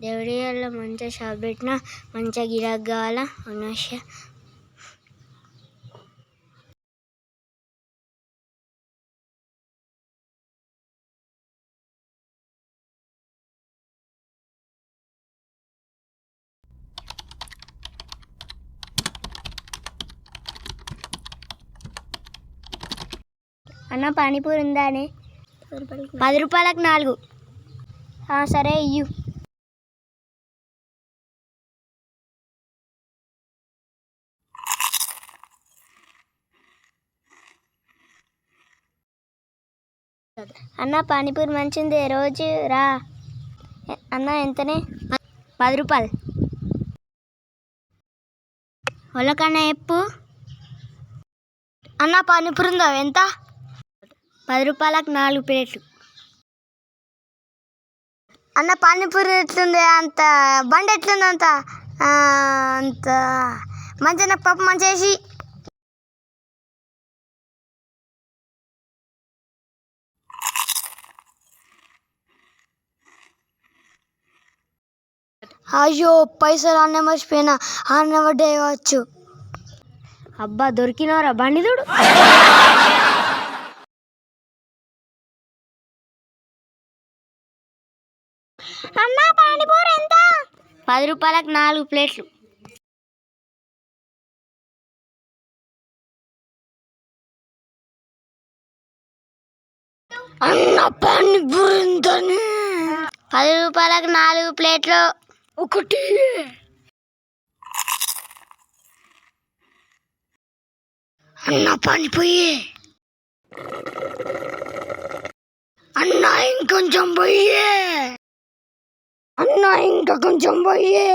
దేవుడియాల్లో మంచిగా షాప్ పెట్టినా మంచిగా గిరాక్ కావాలా అనవస అన్న పానీపూరి ఉందా అని 10 రూపాయలకు 4. సరే ఇయ్యు. అన్న పానీపూరి మంచిది రోజు రా. అన్న ఎంతనే? 10 రూపాయలు. వాళ్ళకన్నా చెప్పు. అన్న పానీపూరి ఉందా ఎంత? 10 రూపాయలకు 4 ప్లేట్లు. అన్న పానీపూరి ఎట్లుంది అంత బండి ఎట్లుంది అంత అంత మంచిగా పప్పు మంచిగా వేసి. అయ్యో పైసలు అన్న మర్చిపోయినా, అన్న వడ్డే కావచ్చు. అబ్బా దొరికినవరా బండి చూడు. అన్న పానీపూరి ఎంత? 10 రూపాయలకు 4 ప్లేట్లు. అన్న పానీపూరి ఎంతని? 10 రూపాయలకు 4 ప్లేట్లు. ఒకటి. అన్న పానీపూరి. అన్న ఇంకొంచెం పోయే. అన్న ఇంకా కొంచెం పోయే.